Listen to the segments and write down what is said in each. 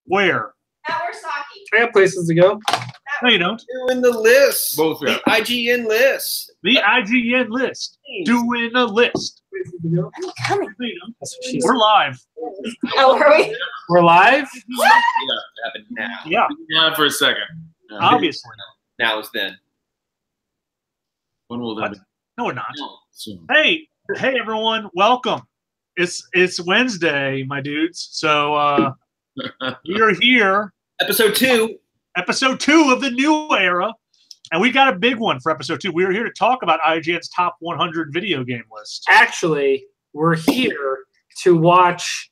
Where? I have places to go. No, you don't. Doing the list. Both the IGN list. The IGN list. Doing a list. I'm coming. No, you don't. That's what she said. We're live. Oh, are we? We're live? Yeah, happen now. Yeah, Yeah, for a second. obviously. Now is then. When will that be? No, we're not. Soon. Hey, everyone, welcome. It's Wednesday, my dudes. So we are here. Episode 2. Episode 2 of the new era. And we got a big one for episode 2. We are here to talk about IGN's top 100 video game list. Actually, we're here to watch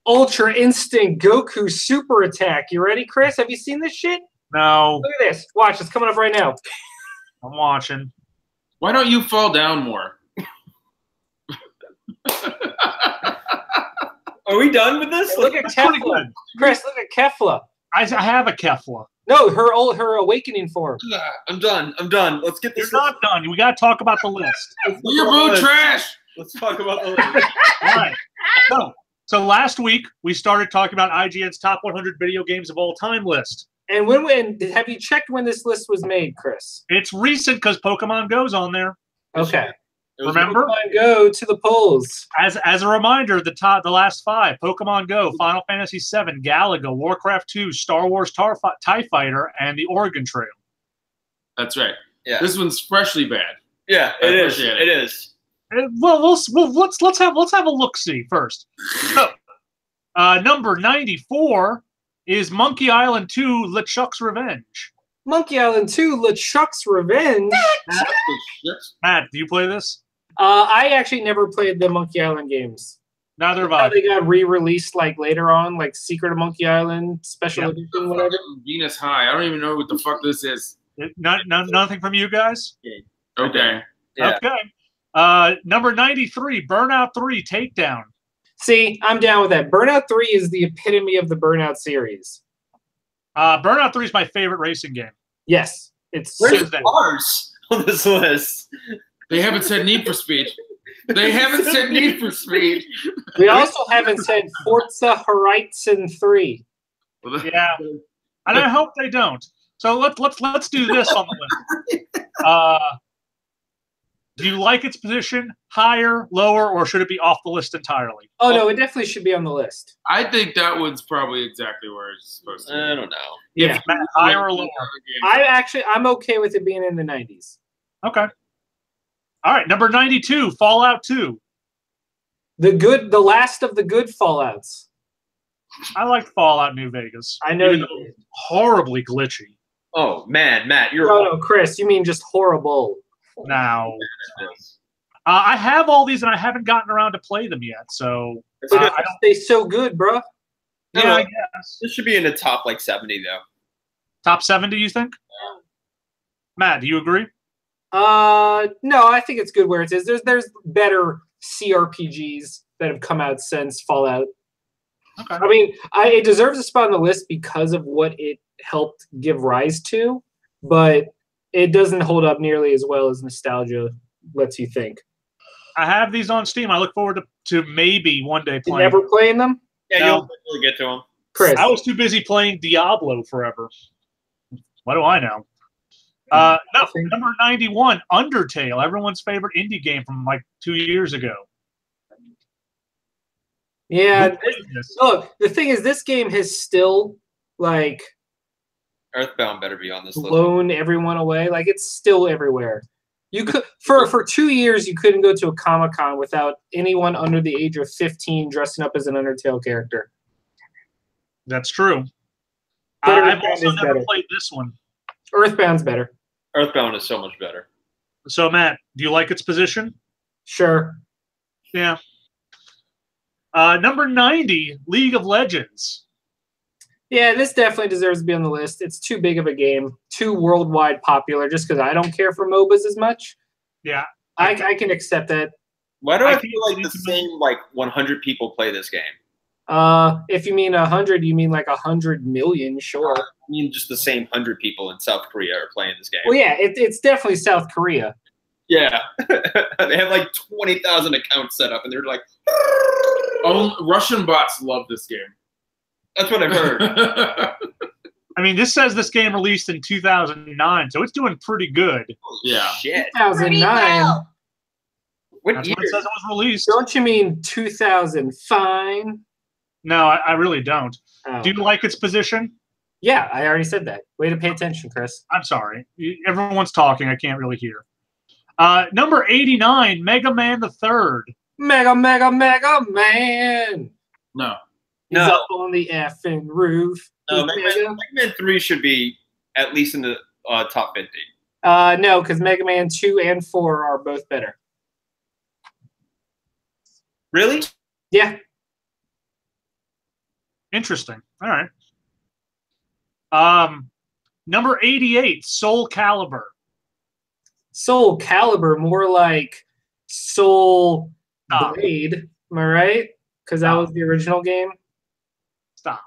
Ultra Instinct Goku Super Attack. You ready, Chris? Have you seen this shit? No, Look at this. Watch, it's coming up right now. I'm watching. Why don't you fall down more? Are we done with this? Look at That's pretty Kefla. good. Chris, look at Kefla. I have a Kefla. No, her awakening form. I'm done. Let's get You're this. not done. We got to talk about the list. You boo trash! Let's talk about the list. All right. So last week, we started talking about IGN's top 100 video games of all time list. And have you checked when this list was made, Chris? It's recent because Pokemon Go's on there. Okay. Remember? Pokemon Go to the polls. As a reminder, the last 5: Pokemon Go, Final Fantasy VII, Galaga, Warcraft 2, Star Wars TIE Fighter, and the Oregon Trail. That's right. Yeah. This one's freshly bad. Yeah, I it is. appreciate It is. Well, let's have a look see first. So, number 94 is Monkey Island 2: LeChuck's Revenge. Monkey Island 2: LeChuck's Revenge. Matt, do you play this? I actually never played the Monkey Island games. Neither have How I. they got re-released like later on, like Secret of Monkey Island, Special Edition, whatever. Venus High. I don't even know what the fuck this is. Nothing from you guys? Okay. Yeah. Okay. Number 93, Burnout 3 Takedown. See, I'm down with that. Burnout 3 is the epitome of the Burnout series. Burnout 3 is my favorite racing game. Yes, it's Where's Tuesday. ours on this list? They haven't said Need for Speed. They haven't said Need for Speed. We also haven't said Forza Horizon 3. Yeah, and I hope they don't. So let's do this on the list. Do you like its position higher, lower, or should it be off the list entirely? Oh no, it definitely should be on the list. I think that one's probably exactly where it's supposed to be. I don't know. Yeah, Matt, higher or lower? I'm okay with it being in the 90s. Okay. All right, number 92, Fallout 2. The last of the good Fallouts. I like Fallout New Vegas. I know Even you though did. it's horribly glitchy. Oh man, Matt, you're No, Chris, you mean just horrible. Now, I have all these and I haven't gotten around to play them yet. So But they so good, bro. yeah, I guess. This should be in the top like 70 though. Top 70, you think? Matt, do you agree? No, I think it's good where it is. There's better CRPGs that have come out since Fallout. Okay. I mean, it deserves a spot on the list because of what it helped give rise to, but it doesn't hold up nearly as well as nostalgia lets you think. I have these on Steam. I look forward to maybe one day You playing. never playing them? Yeah, No. you'll eventually get to them. Chris. I was too busy playing Diablo forever. What do I know? No, number 91, Undertale, everyone's favorite indie game from like 2 years ago. Yeah. Who played this? Look, the thing is, this game has still, like, Earthbound better be on this list. blown everyone away. Like, it's still everywhere. You could for 2 years, you couldn't go to a Comic-Con without anyone under the age of 15 dressing up as an Undertale character. That's true. But I've Earthbound also is never better. played this one. Earthbound's better. Earthbound is so much better. So, Matt, do you like its position? Sure. Yeah. Number 90, League of Legends. Yeah, this definitely deserves to be on the list. It's too big of a game, too worldwide popular, just because I don't care for MOBAs as much. Yeah. I can accept that. Why do I I can't feel like believe the you same like 100 people play this game? If you mean 100, you mean like 100 million, sure. I mean, just the same 100 people in South Korea are playing this game. Well, yeah, it's definitely South Korea. Yeah. They have like 20,000 accounts set up, and they're like, Oh, Russian bots love this game. That's what I've heard. I mean, this says this game released in 2009, so it's doing pretty good. Yeah. Shit. 2009. What That's year? when it says it was released. Don't you mean 2000? Fine. No, I really don't. Oh. Do you like its position? Yeah, I already said that. Way to pay attention, Chris. I'm sorry. Everyone's talking. I can't really hear. Number 89, Mega Man the Third. Mega Man. No. He's No. up on the effing roof. No, He's Mega Man 3 should be at least in the top 50. No, because Mega Man 2 and 4 are both better. Really? Yeah. Interesting. All right. Number 88, Soul Calibur. Soul Calibur, more like Soul Stop. Blade. Am I right? Because that Stop. was the original game. Stop.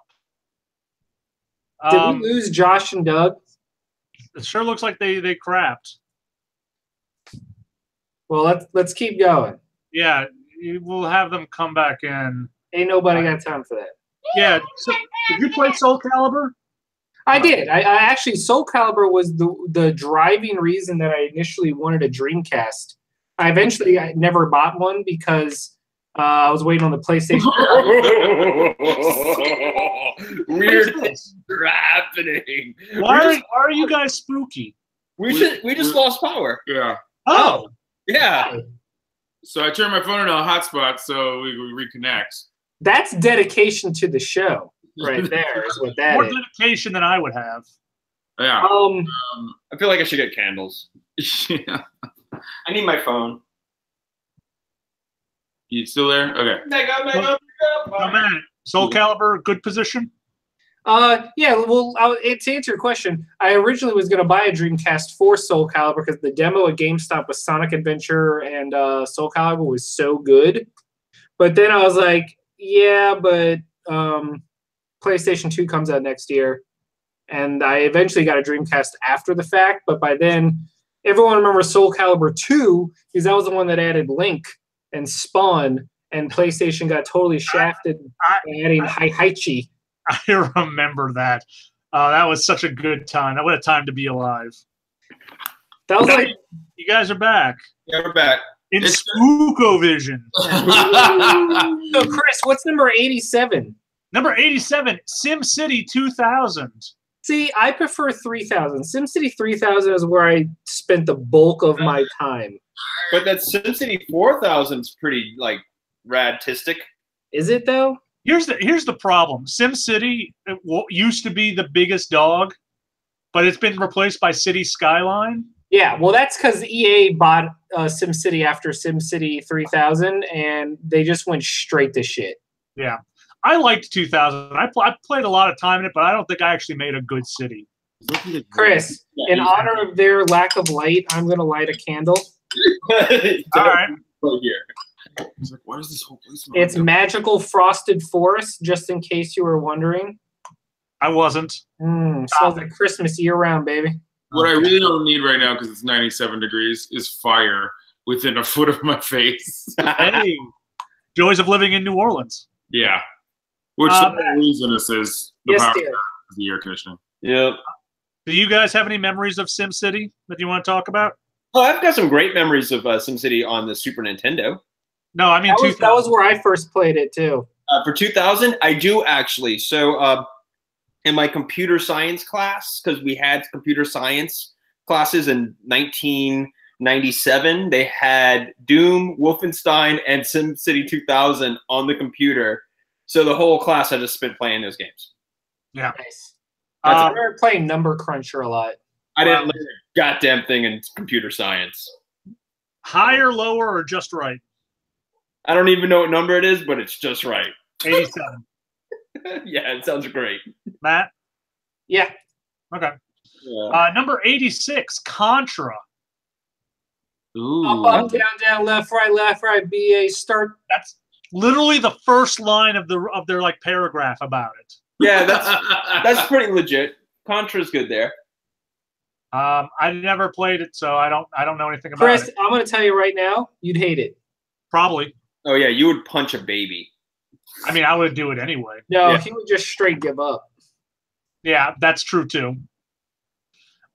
Did we lose Josh and Doug? It sure looks like they crapped. Well, let's keep going. Yeah, we'll have them come back in. Ain't nobody got time for that. Yeah. So, did you play Soul Calibur? I did. I actually, Soul Calibur was the driving reason that I initially wanted a Dreamcast. I never bought one because I was waiting on the PlayStation. Weird things are happening. Why are you guys spooky? We just lost power. Yeah. Oh, Yeah. So I turned my phone into a hotspot so we reconnect. That's dedication to the show, right there. Is what that more is. dedication than I would have. Yeah. I feel like I should get candles. Yeah. I need my phone. You still there? Okay. Oh, man, Soul Calibur, good position. Yeah. Well, to answer your question, I originally was going to buy a Dreamcast for Soul Calibur because the demo at GameStop with Sonic Adventure and Soul Calibur was so good. But then I was like, yeah, but PlayStation 2 comes out next year. And I eventually got a Dreamcast after the fact. But by then, everyone remembers Soul Calibur 2 because that was the one that added Link and Spawn. And PlayStation got totally shafted by adding Haichi. I remember that. That was such a good time. What a time to be alive. That was like, You guys are back. Yeah, we're back. In Spookovision. so Chris, what's number 87? Number 87, SimCity 2000. See, I prefer 3000. SimCity 3000 is where I spent the bulk of my time. But that SimCity 4000's pretty like radtistic. Is it though? Here's the problem. SimCity used to be the biggest dog, but it's been replaced by City Skyline. Yeah, well, that's because EA bought SimCity after SimCity 3000, and they just went straight to shit. Yeah. I liked 2000. I played a lot of time in it, but I don't think I actually made a good city. Chris, in honor of their lack of light, I'm going to light a candle. All right. Right here. It's like, why does this whole place smell? It's magical frosted forest, just in case you were wondering. I wasn't. Smells like Christmas year-round, baby. What I really don't need right now, because it's 97 degrees, is fire within a foot of my face. Hey, joys of living in New Orleans. Yeah. Which the whole reason this is the Yes, power dear. of the air conditioning. Yep. Do you guys have any memories of SimCity that you want to talk about? Oh, I've got some great memories of SimCity on the Super Nintendo. No, I mean That was where I first played it, too. For 2000, I do actually. So in my computer science class, because we had computer science classes in 1997, they had Doom, Wolfenstein, and SimCity 2000 on the computer. So the whole class I just spent playing those games. Yeah. Nice. I remember playing Number Cruncher a lot. I didn't learn a goddamn thing in computer science. Higher, lower, or just right? I don't even know what number it is, but it's just right. 87. Yeah, it sounds great. Matt? Yeah. Okay. Yeah. Number 86, Contra. Ooh. Up, down, down, left, right, BA, start. That's literally the first line of their like paragraph about it. Yeah, that's pretty legit. Contra's good there. I never played it, so I don't know anything about Chris, it. I'm going to tell you right now, you'd hate it. Probably. Oh yeah, you would punch a baby. I mean, I would do it anyway. No, Yeah. he would just straight give up. Yeah, that's true too.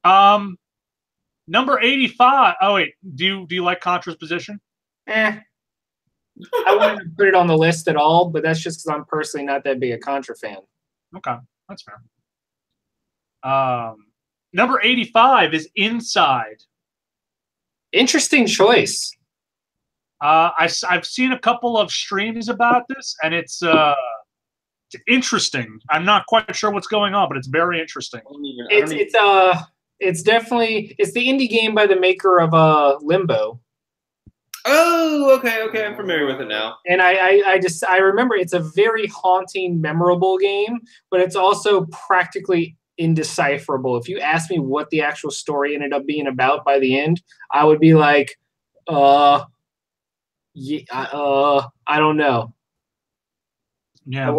Number 85. Oh wait, do you like Contra's position? I wouldn't put it on the list at all, but that's just because I'm personally not that big a Contra fan. Okay, that's fair. Number 85 is Inside. Interesting choice. I've seen a couple of streams about this, and it's interesting. I'm not quite sure what's going on, but it's very interesting. It's definitely the indie game by the maker of Limbo. Oh, okay, I'm familiar with it now. And I remember it's a very haunting, memorable game, but it's also practically indecipherable. If you ask me what the actual story ended up being about by the end, I would be like, I don't know. Yeah,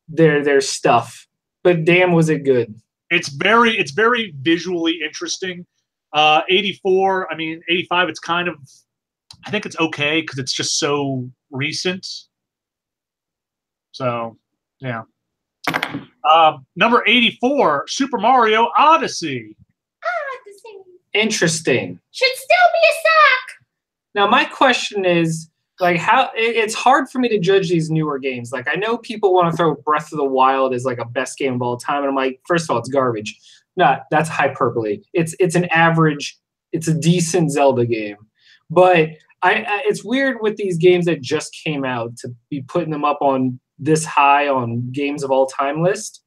there's stuff, but damn, was it good. It's very visually interesting. 84, I mean 85. It's kind of, I think it's okay because it's just so recent. So yeah. Number 84, Super Mario Odyssey. Interesting. Should still be a sock. Now my question is, like, how it's hard for me to judge these newer games. Like, I know people want to throw Breath of the Wild as like a best game of all time, and I'm like, first of all, it's garbage. No, that's hyperbole. It's an average. It's a decent Zelda game, but it's weird with these games that just came out to be putting them up on this high on games of all time list.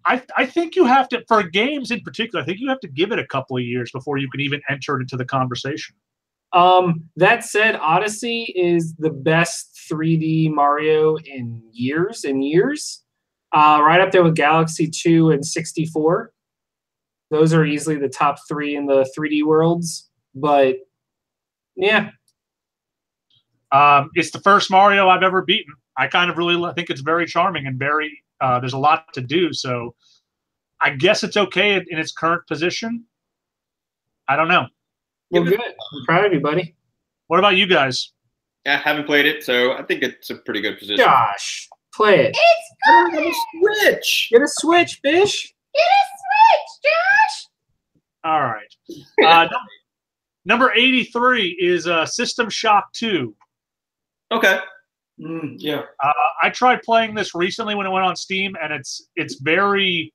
I think you have to, for games in particular, I think you have to give it a couple of years before you can even enter it into the conversation. That said, Odyssey is the best 3D Mario in years and years. Right up there with Galaxy 2 and 64. Those are easily the top 3 in the 3D worlds. But yeah. It's the first Mario I've ever beaten. I kind of really think it's very charming and very, there's a lot to do. So I guess it's okay in its current position. I don't know. Well, good. I'm proud of you, buddy. What about you guys? Yeah, haven't played it, so I think it's a pretty good position. Josh, play it. It's I good. don't have a Switch. Get a Switch, bish. Get a Switch, Josh. All right. Number 83 is System Shock 2. Okay. Yeah. I tried playing this recently when it went on Steam, and it's very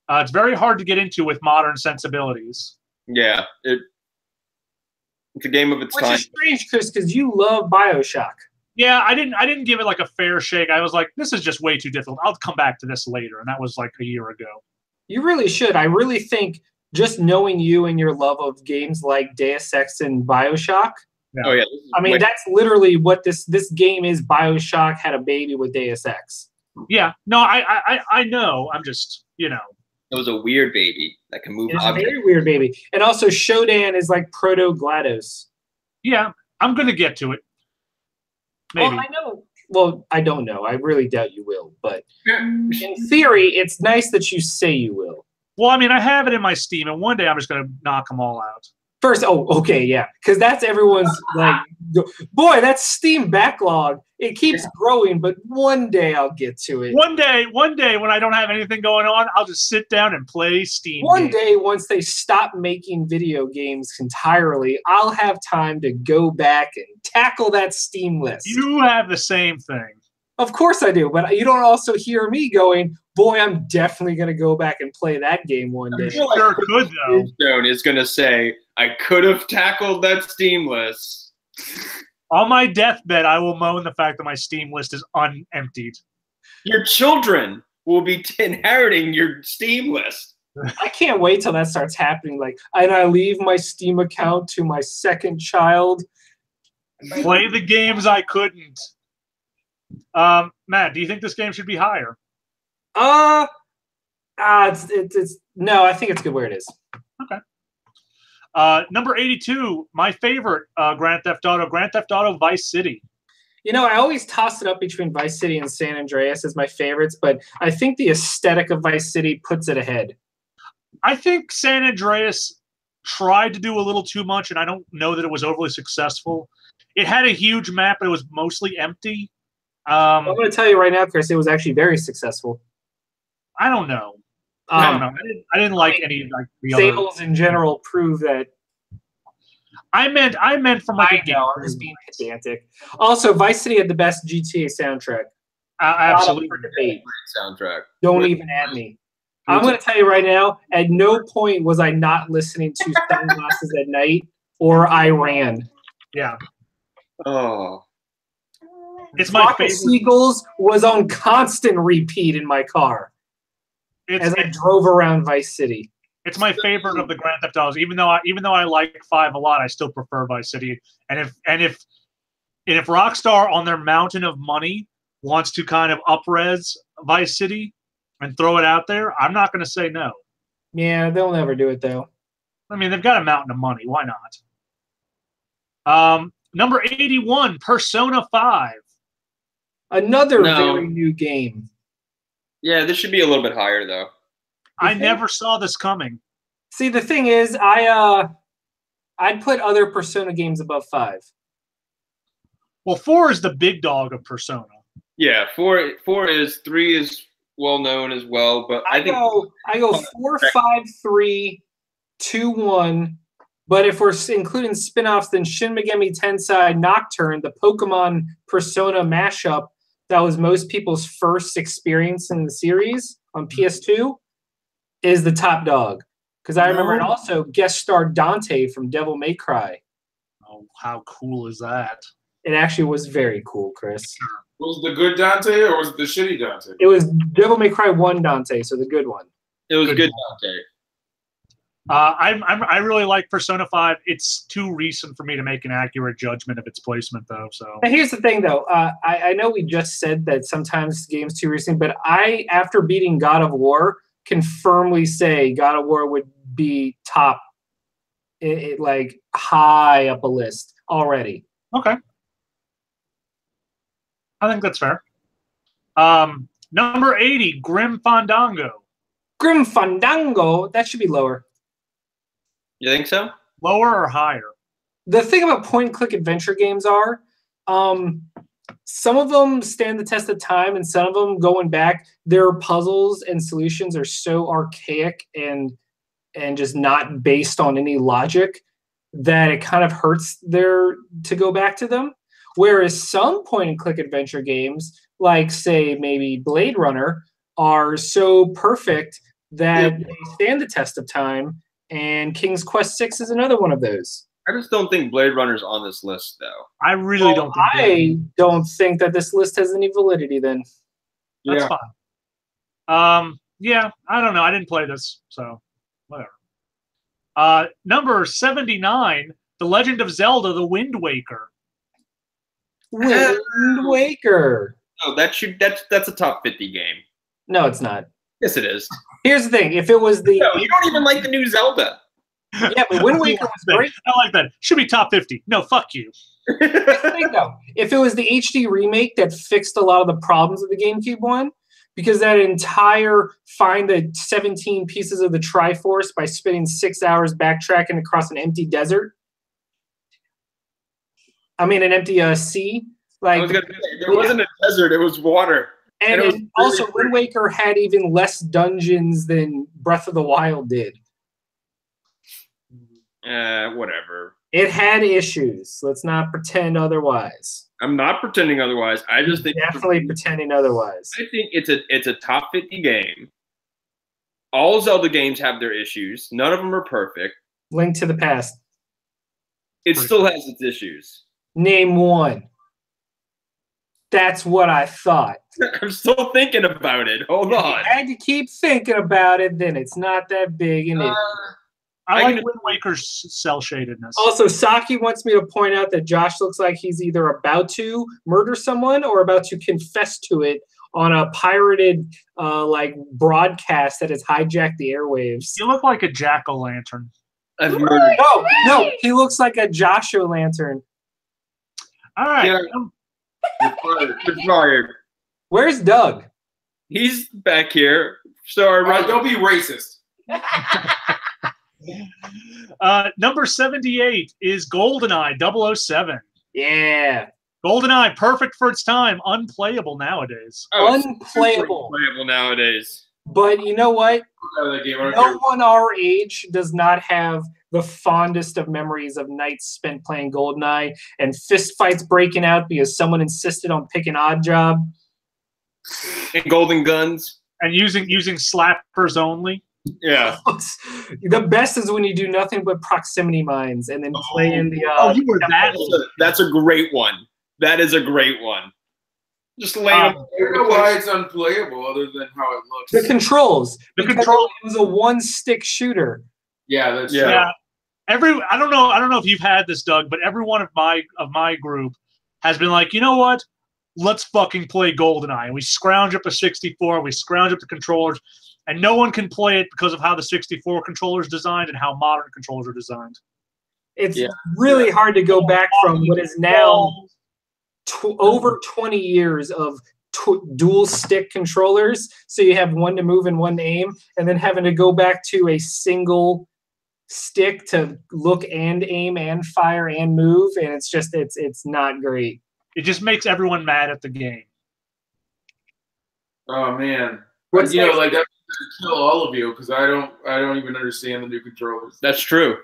hard to get into with modern sensibilities. Yeah, it's a game of its time. Which is strange, Chris, because you love BioShock. Yeah, I didn't give it like a fair shake. I was like, this is just way too difficult. I'll come back to this later, and that was like a year ago. You really should. I really think just knowing you and your love of games like Deus Ex and BioShock. Yeah. Oh yeah. I mean, that's literally what this game is. BioShock had a baby with Deus Ex. Yeah. No, I know. I'm just, It was a weird baby that can move It's a objects. very weird baby. And also, Shodan is like proto GLaDOS. Yeah, I'm gonna get to it. Maybe. Well, I know. Well, I don't know. I really doubt you will. But in theory, it's nice that you say you will. Well, I mean, I have it in my Steam, and one day I'm just gonna knock them all out. First, okay, yeah, because that's everyone's like, boy, that's Steam backlog. It keeps growing, but one day I'll get to it. One day when I don't have anything going on, I'll just sit down and play Steam. One day, once they stop making video games entirely, I'll have time to go back and tackle that Steam list. You have the same thing. Of course I do, but you don't also hear me going, boy, I'm definitely going to go back and play that game one day. Sure could, though. Stone is going to say, I could have tackled that Steam list. On my deathbed, I will moan the fact that my Steam list is unemptied. Your children will be inheriting your Steam list. I can't wait till that starts happening. Like, and I leave my Steam account to my second child. Play the games I couldn't. Matt, do you think this game should be higher? It's no, I think it's good where it is. Okay. Number 82, my favorite Grand Theft Auto Vice City. I always toss it up between Vice City and San Andreas as my favorites, but I think the aesthetic of Vice City puts it ahead. I think San Andreas tried to do a little too much, and I don't know that it was overly successful. It had a huge map, but it was mostly empty. I'm going to tell you right now, Chris, it was actually very successful. I don't know. I don't know. I didn't like any like the other. Sales in general prove that. I meant from like a game. I'm just being pedantic. Also, Vice City had the best GTA soundtrack. Absolutely. Great soundtrack. Don't even at me. I'm going to tell you right now, at no point was I not listening to Sunglasses at Night or I Ran. Yeah. Oh. It's my Flock of favorite. Seagulls was on constant repeat in my car as I drove around Vice City. It's my favorite of the Grand Theft Autos. Even though I like 5 a lot, I still prefer Vice City. And if Rockstar on their mountain of money wants to kind of up-res Vice City and throw it out there, I'm not going to say no. Yeah, they'll never do it though. I mean, they've got a mountain of money. Why not? Number 81, Persona 5. Another very new game. Yeah, this should be a little bit higher though. I never saw this coming. See, the thing is, I'd put other Persona games above 5. Well, 4 is the big dog of Persona. Yeah, 4 is 3 is well known as well, but I go 4, 5, 3, 2, 1. But if we're including spin-offs, then Shin Megami Tensei Nocturne, the Pokemon Persona mashup that was most people's first experience in the series on PS2, is the top dog. Because I remember it also guest starred Dante from Devil May Cry. Oh, how cool is that? It actually was very cool, Chris. Was the good Dante or was it the shitty Dante? It was Devil May Cry 1 Dante, so the good one. It was good Dante. I really like Persona 5. It's too recent for me to make an accurate judgment of its placement, though. So now here's the thing, though. I know we just said that sometimes games too recent, but after beating God of War, can firmly say God of War would be top, like high up a list already. Okay, I think that's fair. Number 80, Grim Fandango. Grim Fandango, that should be lower. You think so? Lower or higher? The thing about point-and-click adventure games are, some of them stand the test of time, and some of them, going back, their puzzles and solutions are so archaic and just not based on any logic that it kind of hurts to go back to them. Whereas some point-and-click adventure games, like, say, maybe Blade Runner, are so perfect that they stand the test of time, and King's Quest VI is another one of those. I just don't think Blade Runner's on this list, though. I really don't think I don't think that this list has any validity then. That's fine. Yeah, I don't know. I didn't play this, so whatever. Number 79, The Legend of Zelda, The Wind Waker. Wind Waker. No, that's a top 50 game. No, it's not. Yes, it is. Here's the thing. If it was the... No, you don't even like the new Zelda. Yeah, but Wind Waker was great. I like that. Should be top 50. No, fuck you. Here's the thing, though. If it was the HD remake that fixed a lot of the problems of the GameCube one, because that entire find the 17 pieces of the Triforce by spending 6 hours backtracking across an empty desert. I mean, an empty sea. Like, I was gonna say, there wasn't a desert, it was water. And also, Wind Waker had even less dungeons than Breath of the Wild did. Whatever. It had issues. Let's not pretend otherwise. I'm not pretending otherwise. I just think definitely pretending otherwise. I think it's a top 50 game. All Zelda games have their issues. None of them are perfect. Link to the Past. It still has its issues. Name one. That's what I thought. I'm still thinking about it. Hold on. If you had to keep thinking about it, then it's not that big an issue. I like Wind Waker's cel-shadedness. Also, Saki wants me to point out that Josh looks like he's either about to murder someone or about to confess to it on a pirated broadcast that has hijacked the airwaves. You look like a jack-o'-lantern. I've murdered. No, he looks like a Josh-o'-lantern. All right. Yeah. Good fired. Where's Doug? He's back here. Sorry, Right, don't be racist. Number 78 is GoldenEye 007. Yeah. GoldenEye, perfect for its time, unplayable nowadays. Oh, it's Unplayable. Unplayable nowadays. But you know what? That game, I don't No care. one our age does not have the fondest of memories of nights spent playing GoldenEye and fist fights breaking out because someone insisted on picking Odd Job. And Golden Guns. And using slappers only. Yeah. The best is when you do nothing but proximity mines and then play in the. You were that. That's a great one. That is a great one. Just lay I don't know why it's unplayable other than how it looks. The controls. The Because control- It was a one-stick shooter. Yeah, that's Yeah. true. I don't know if you've had this, Doug, but every one of my group has been like, you know what? Let's fucking play GoldenEye. And we scrounge up a 64, we scrounge up the controllers, and no one can play it because of how the 64 controller is designed and how modern controllers are designed. It's really hard to go back from what is now over 20 years of dual stick controllers. So you have one to move and one to aim, and then having to go back to a single stick to look and aim and fire and move, and it's not great. It just makes everyone mad at the game. Oh man. What's You know, next? like that would kill all of you because I don't even understand the new controllers. That's true.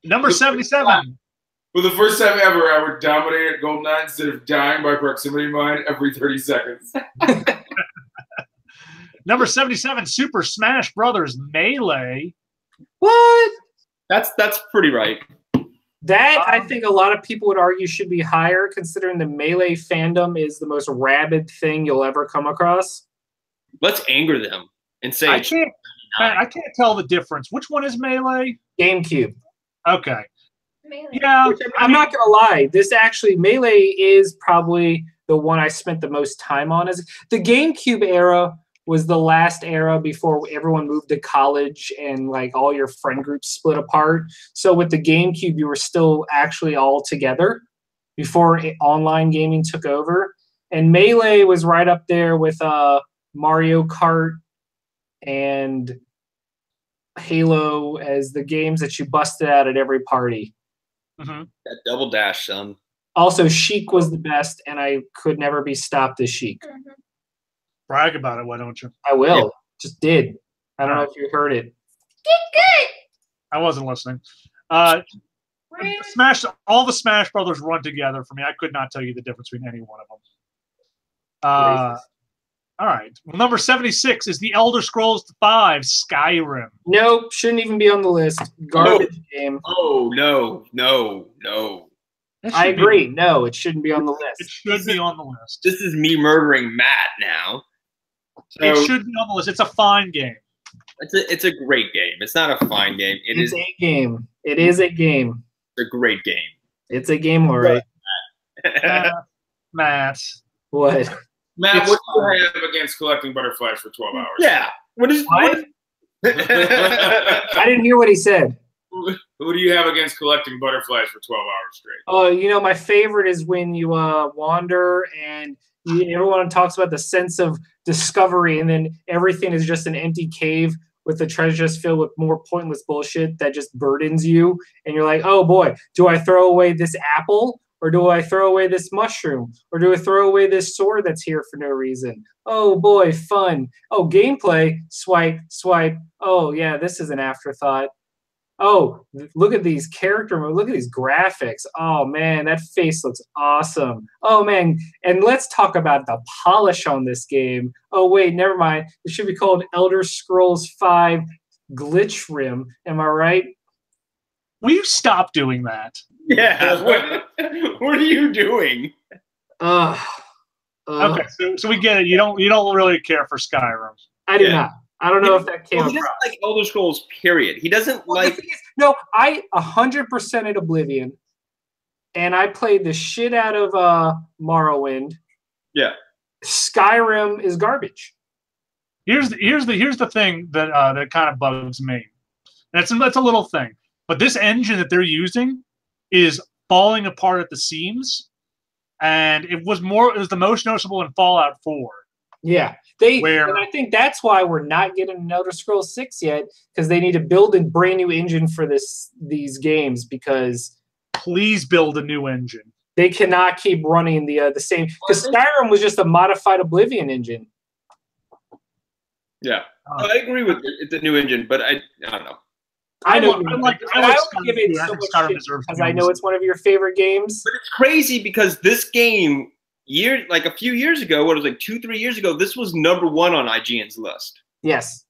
Number 77. For the first time ever, I would dominate at GoldenEye instead of dying by proximity mine every 30 seconds. Number 77, Super Smash Brothers Melee. What? That's pretty right. That I think a lot of people would argue should be higher, considering the Melee fandom is the most rabid thing you'll ever come across. Let's anger them and say I can't tell the difference. Which one is Melee? GameCube. Okay. Melee. Yeah. Which, I'm not gonna lie. This actually Melee is probably the one I spent the most time on. As the GameCube era was the last era before everyone moved to college and like all your friend groups split apart. So with the GameCube, you were still actually all together before online gaming took over. And Melee was right up there with Mario Kart and Halo as the games that you busted out at every party. Mm-hmm. that double dash, son. Also, Sheik was the best, and I could never be stopped as Sheik. Mhm. Brag about it, why don't you? I will. Yeah. Just did. I don't know if you heard it. Get I wasn't listening. good. Rude. All the Smash Brothers run together for me. I could not tell you the difference between any one of them. All right. Well, number 76 is the Elder Scrolls V Skyrim. Nope, shouldn't even be on the list. Garbage game. Oh no. It I should be- agree. No, it shouldn't be on the It list. should be on the list. This is me murdering Matt now. So It should be on the list. It's a fine game. it's a great game. It's not a fine game. It's a game. It is a game. a great game. It's a game, all right. Matt. What? Matt, what do you have against collecting butterflies for 12 hours? Yeah. What is What? I didn't hear what he said. Who do you have against collecting butterflies for 12 hours straight? Oh, my favorite is when you wander and everyone talks about the sense of discovery, and then everything is just an empty cave with the treasure just filled with more pointless bullshit that just burdens you. And you're like, oh boy, do I throw away this apple? Or do I throw away this mushroom? Or do I throw away this sword that's here for no reason? Oh boy, fun. Oh, gameplay, swipe, swipe. Oh yeah, this is an afterthought. Oh, look at these look at these graphics. Oh man, that face looks awesome. Oh man, and let's talk about the polish on this game. Oh wait, never mind. It should be called Elder Scrolls V Glitch Rim. Am I right? Will you stop doing that? Yeah. What are you doing? Okay, so we get it. You don't really care for Skyrim. I do Yeah. not. I don't know if that came Well, he across. doesn't like Elder Scrolls, period. He doesn't Well, the like. thing is, no, I 100%ed Oblivion, and I played the shit out of Morrowind. Yeah. Skyrim is garbage. Here's the thing that that kind of bugs me. That's a little thing, but this engine that they're using is falling apart at the seams, and it was the most noticeable in Fallout 4. Yeah, and I think that's why we're not getting an Elder Scrolls 6 yet, because they need to build a brand new engine for these games. Because Please build a new engine. They cannot keep running the same, because Skyrim was just a modified Oblivion engine. Yeah, I agree with the new engine, but I don't know. I know. I like don't give it Skyrim. I so think much Skyrim shit deserves to because be I on know this it's one of your favorite games. But it's crazy because this game, a few years ago, what was it, like 2-3 years ago, this was #1 on IGN's list. Yes.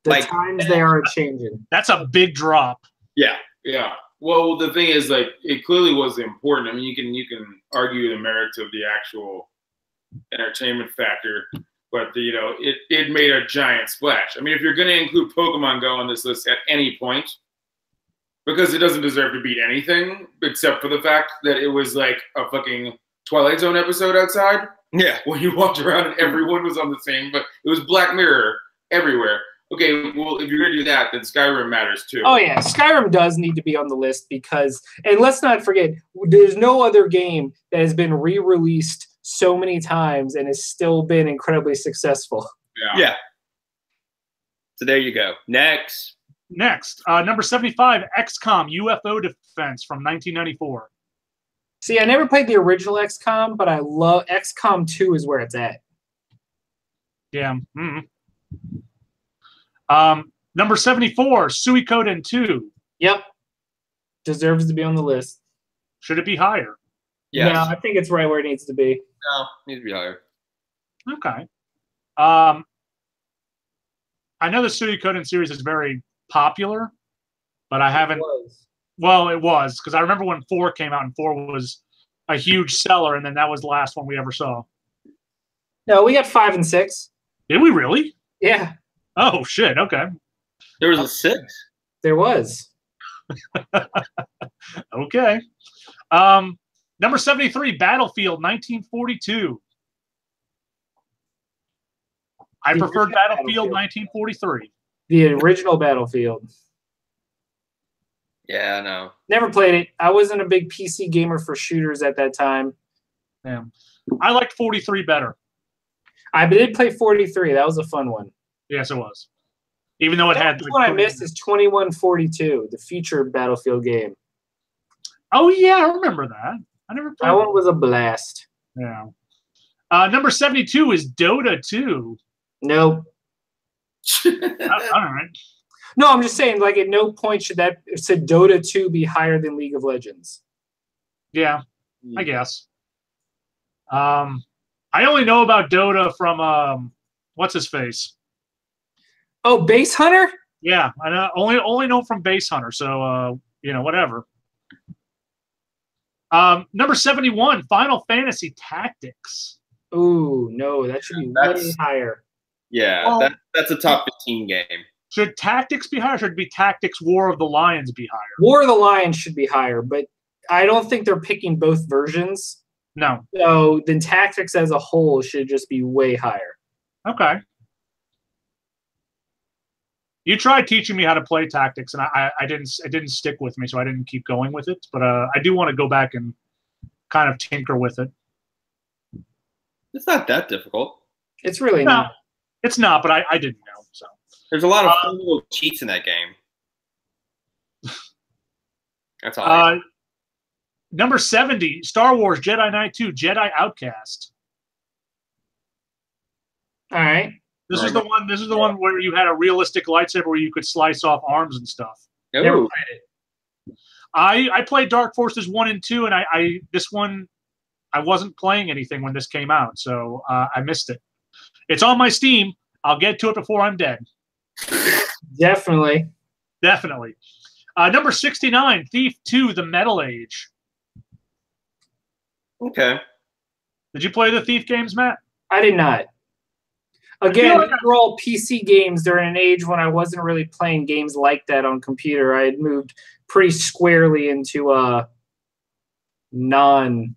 The times they are changing. That's a big drop. Yeah. Yeah. Well, the thing is, like, it clearly was important. I mean, you can argue the merits of the actual entertainment factor, but it made a giant splash. I mean, if you're going to include Pokemon Go on this list at any point, because it doesn't deserve to beat anything except for the fact that it was like a fucking Twilight Zone episode outside. Yeah. When you walked around and everyone was on the same, but it was Black Mirror everywhere. Okay, well, if you're going to do that, then Skyrim matters too. Oh, yeah. Skyrim does need to be on the list because, and let's not forget, there's no other game that has been re-released so many times and has still been incredibly successful. Yeah. So there you go. Next, number 75, XCOM UFO Defense from 1994. See, I never played the original XCOM, but I love XCOM 2 is where it's at. Yeah. Number 74, Suikoden 2. Yep. Deserves to be on the list. Should it be higher? Yes. No, I think it's right where it needs to be. No, needs to be higher. Okay. I know the Suikoden series is very popular, but I haven't. Well, it was because I remember when 4 came out, and 4 was a huge seller, and then that was the last one we ever saw. No, we got 5 and 6. Did we really? Yeah. Oh shit! Okay. There was a 6. There was. Okay. Number 73, Battlefield 1942. I preferred Battlefield 1943. The original Battlefield. Yeah, I know. Never played it. I wasn't a big PC gamer for shooters at that time. Yeah. I liked 43 better. I did play 43. That was a fun one. Yes, it was. Even though it had. What I missed is 2142, the future Battlefield game. Oh yeah, I remember that. I never played that one was a blast. Yeah. Number 72 is Dota 2. Nope. All right. No, I'm just saying, like, at no point should Dota 2 be higher than League of Legends. Yeah, I guess. I only know about Dota from what's his face? Oh, Base Hunter? Yeah, I know, only know from Base Hunter. So whatever. Number 71, Final Fantasy Tactics. Ooh, no, that should be way higher. Yeah, well, that's a top 15 game. Should Tactics be higher? Or should it be Tactics War of the Lions be higher? War of the Lions should be higher, but I don't think they're picking both versions. No. So then Tactics as a whole should just be way higher. Okay. You tried teaching me how to play Tactics, and it didn't stick with me, so I didn't keep going with it. But I do want to go back and kind of tinker with it. It's not that difficult. It's really not. It's not, but I didn't know. So there's a lot of fun little cheats in that game. That's all. Number 70, Star Wars Jedi Knight 2, Jedi Outcast. All right. This is the one where you had a realistic lightsaber where you could slice off arms and stuff. Ooh. Never played it. I played Dark Forces 1 and 2, and this one I wasn't playing anything when this came out, so I missed it. It's on my Steam. I'll get to it before I'm dead. Definitely. Number 69, Thief 2, The Metal Age. Okay. Did you play the Thief games, Matt? I did not. Again, these were all PC games during an age when I wasn't really playing games like that on computer. I had moved pretty squarely into non.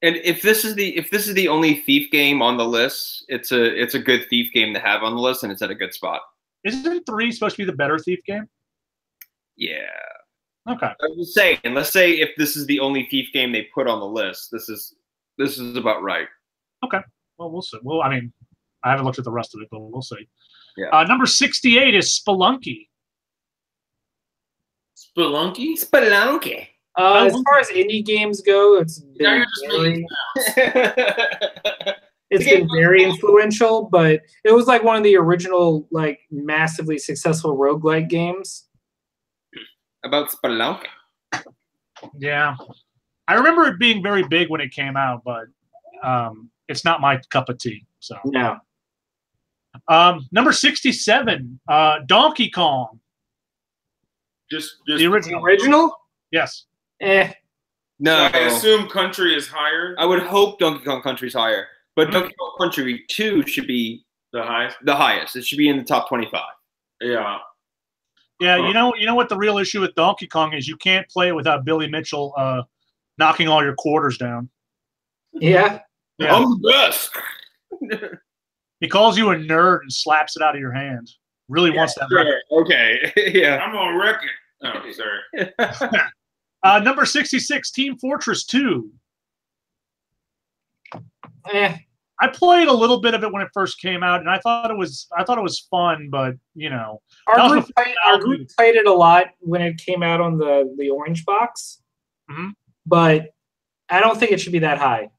And if this is the only Thief game on the list, it's a good Thief game to have on the list, and it's at a good spot. Isn't 3 supposed to be the better Thief game? Yeah. Okay. I was saying, and let's say if this is the only Thief game they put on the list, this is about right. Okay. Well, we'll see. Well, I mean, I haven't looked at the rest of it, but we'll see. Yeah. Number 68 is Spelunky. Spelunky? Spelunky. As far as indie games go, it's Now been you're just making it's been very influential, but it was like one of the original, like, massively successful roguelike games. About Spelunky. Yeah. I remember it being very big when it came out, but it's not my cup of tea. So No. number 67, Donkey Kong. just The original. Original? Yes. Eh. No, I assume country is higher. I would hope Donkey Kong Country's higher, but Mhm. Donkey Kong Country 2 should be The highest. the highest. It should be in the top 25. Yeah. Yeah, you know what the real issue with Donkey Kong is? You can't play it without Billy Mitchell knocking all your quarters down. Yeah. Yeah. I'm the best. He calls you a nerd and slaps it out of your hand. Really wants that record. Sure. Okay. Yeah. I'm on record. Oh, sorry. Number 66, Team Fortress 2. Eh. I played a little bit of it when it first came out, and I thought it was fun, but Our group played it a lot when it came out on the orange box. Mhm. But I don't think it should be that high.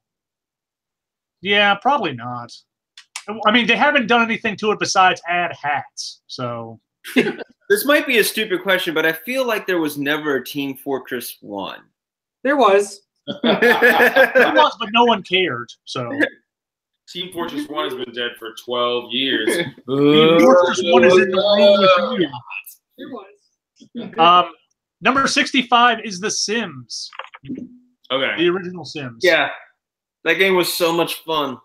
yeah, probably not. I mean, they haven't done anything to it besides add hats. So This might be a stupid question, but I feel like there was never a Team Fortress 1. There was. it was, but no one cared. So Team Fortress 1 has been dead for 12 years. Team Fortress 1 is in the room with you. There was. Number 65 is The Sims, Okay. the original Sims. Yeah. That game was so much fun.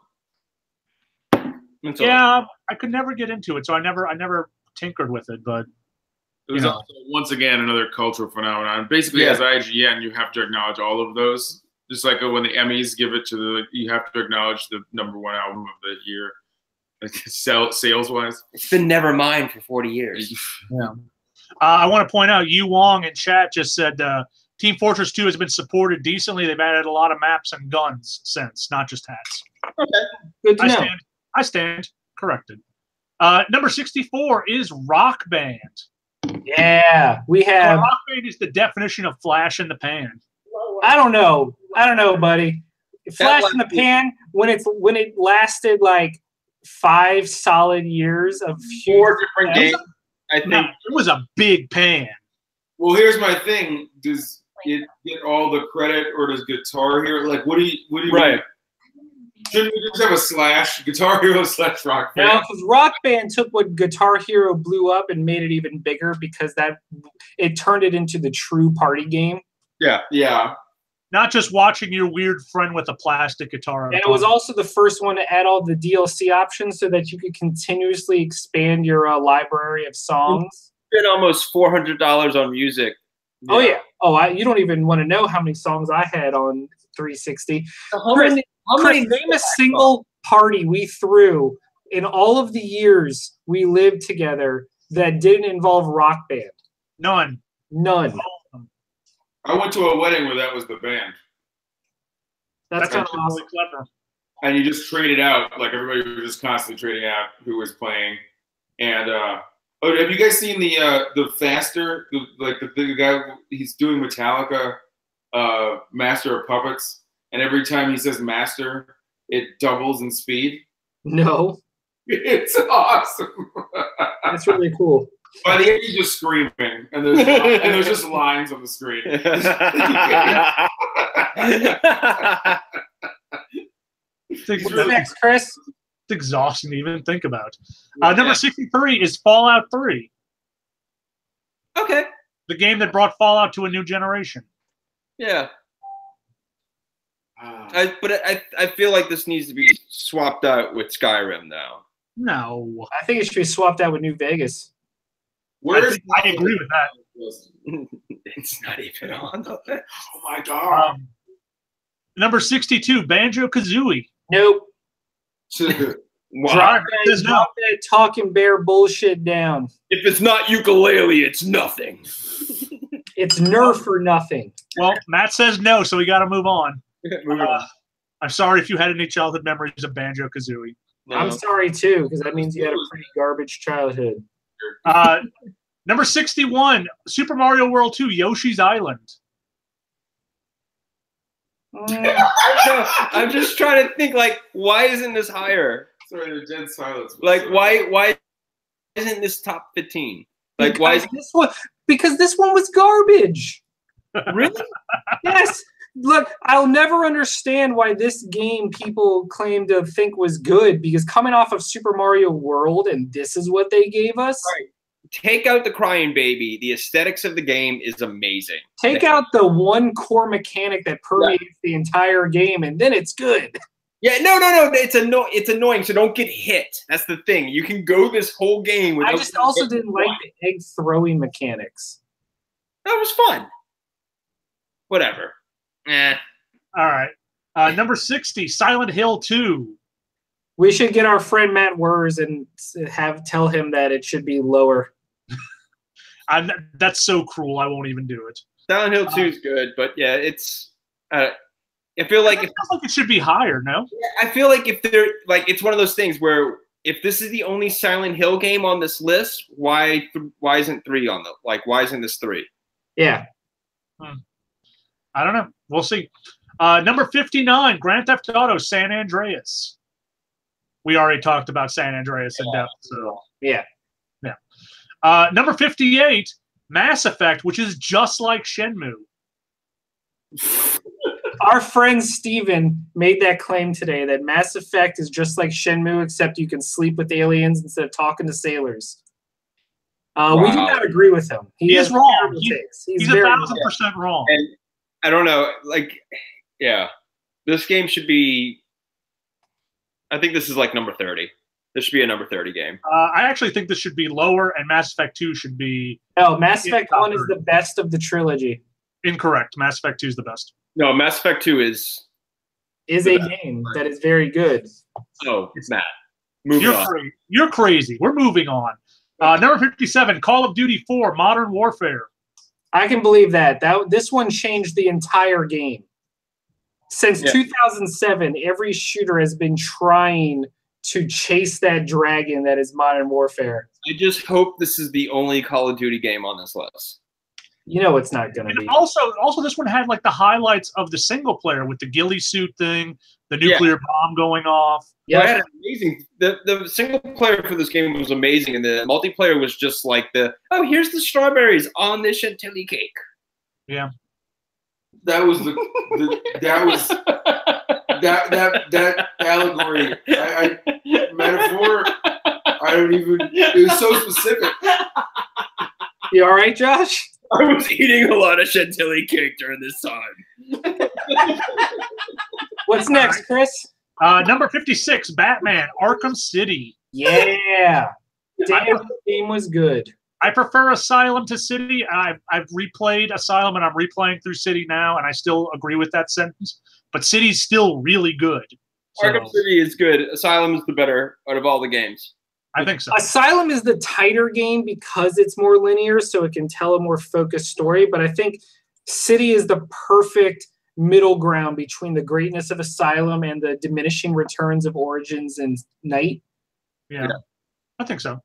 Yeah, I could never get into it, so I never tinkered with it. But It was also, once again, another cultural phenomenon. Basically, as IGN, you have to acknowledge all of those. Just like when the Emmys give it to you have to acknowledge the #1 album of the year, like sales-wise. It's been Nevermind for 40 years. yeah. I want to point out, Yu Wong in chat just said Team Fortress 2 has been supported decently. They've added a lot of maps and guns since, not just hats. Good to know. I stand corrected. Number 64 is Rock Band. Yeah, we have. Rock Band is the definition of flash in the pan. I don't know, buddy. Flash in the pan when it lasted like 5 solid years of 4 different games. I think it was a big pan. Well, here's my thing: does it get all the credit, or does Guitar Hero? Like, what do you? Right. Shouldn't we just have a slash Guitar Hero / Rock Band? Now, because Rock Band took what Guitar Hero blew up and made it even bigger because it turned it into the true party game. Yeah. Not just watching your weird friend with a plastic guitar. And it was also the first one to add all the DLC options so that you could continuously expand your library of songs. spent almost $400 on music. Oh yeah. Oh, you don't even want to know how many songs I had on 360. How Chris, many name a single party we threw in all of the years we lived together that didn't involve Rock Band? None. I went to a wedding where that was the band. That's kind of actually awesome. really clever. And you just traded out, like everybody was just constantly trading out who was playing. And have you guys seen the Faster, the guy, he's doing Metallica, Master of Puppets, and every time he says master, it doubles in speed. No. It's awesome. That's really cool. By the end, he's just screaming, and there's just lines on the screen. What's What's next, Chris? It's exhausting to even think about. Number 63 is Fallout 3. Okay. The game that brought Fallout to a new generation. Yeah. I feel like this needs to be swapped out with Skyrim now. No. I think it should be swapped out with New Vegas. I agree with that. It's not even on. Oh my god. Number 62, Banjo-Kazooie. Nope. Wow. Drop that Drop that talking bear bullshit down. If it's not ukulele, it's nothing. It's Nerf or nothing. Well, Matt says no, so we got to move on. I'm sorry if you had any childhood memories of Banjo-Kazooie. No. I'm sorry too, because that means you had a pretty garbage childhood. Number 61, Super Mario World 2, Yoshi's Island. I'm just trying to think, like, why isn't this higher? Sorry, the dead silence. Like, why isn't this top 15? Like, why is because this one was garbage. really? Yes. Look, I'll never understand why this game people claim to think was good, because coming off of Super Mario World and this is what they gave us. Right. Take out the crying baby. The aesthetics of the game is amazing. Take out the one core mechanic that permeates the entire game, and then it's good. Yeah, no. It's annoying. So don't get hit. That's the thing. You can go this whole game without. I just also didn't like the egg throwing mechanics. That was fun. Whatever. All right. Number 60, Silent Hill 2. We should get our friend Matt Wers and tell him that it should be lower. That's so cruel. I won't even do it. Silent Hill 2 is good, but yeah, it's. I feel like it should be higher. No. I feel like if they're like, it's one of those things where if this is the only Silent Hill game on this list, why isn't 3 on the why isn't this 3? Yeah. I don't know. We'll see. Number 59, Grand Theft Auto San Andreas. We already talked about San Andreas in depth. So. Yeah. Number 58, Mass Effect, which is just like Shenmue. Our friend Steven made that claim today that Mass Effect is just like Shenmue, except you can sleep with aliens instead of talking to sailors. We do not agree with him. He is wrong. He's 1,000% wrong. And I don't know, this game should be. I think this is like number 30. This should be a number 30 game. I actually think this should be lower, and Mass Effect 2 should be. No, Mass Effect 1 is the best of the trilogy. Incorrect. Mass Effect 2 is the best. No, Mass Effect 2 is a game that is very good. Oh, it's Matt. You're crazy. We're moving on. Number 57, Call of Duty 4, Modern Warfare. I can believe that. This one changed the entire game. Since 2007, every shooter has been trying to chase that dragon that is Modern Warfare. I just hope this is the only Call of Duty game on this list. You know it's not going to be. Also, this one had like the highlights of the single player with the ghillie suit thing, the nuclear bomb going off. Yeah, well, amazing. The single player for this game was amazing, and the multiplayer was just like here's the strawberries on this chantilly cake. Yeah, that was that allegory. Metaphor. I don't even. It was so specific. You all right, Josh? I was eating a lot of chantilly cake during this time. What's next, Chris? Number 56, Batman, Arkham City. Yeah. Damn, the game was good. I prefer Asylum to City. I've replayed Asylum, and I'm replaying through City now, and I still agree with that sentence. But City's still really good. So, Arkham City is good. Asylum is the better out of all the games. I think so. Asylum is the tighter game because it's more linear, so it can tell a more focused story. But I think City is the perfect middle ground between the greatness of Asylum and the diminishing returns of Origins and Night. Yeah. I think so.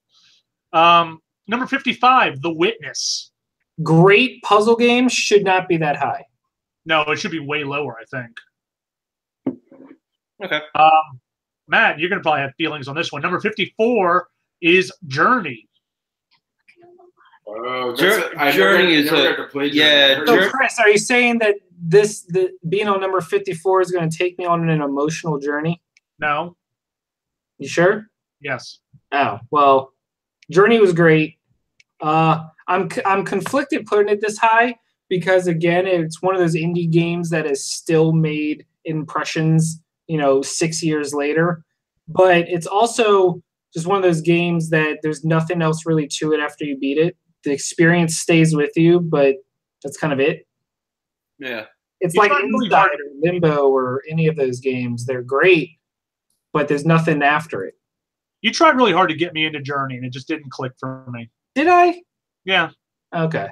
Number 55, The Witness. Great puzzle game, should not be that high. No, it should be way lower, I think. Okay. Matt, you're going to probably have feelings on this one. Number 54 is Journey. Oh, Journey is So, Chris, are you saying that being on number 54 is going to take me on an emotional journey? No. You sure? Yes. Oh, well, Journey was great. I'm conflicted putting it this high because, again, it's one of those indie games that has still made impressions 6 years later, but it's also just one of those games that there's nothing else really to it after you beat it. The experience stays with you, but that's kind of it. Yeah. It's like Inside or Limbo or any of those games. They're great, but there's nothing after it. You tried really hard to get me into Journey, and it just didn't click for me. Did I? Yeah. Okay.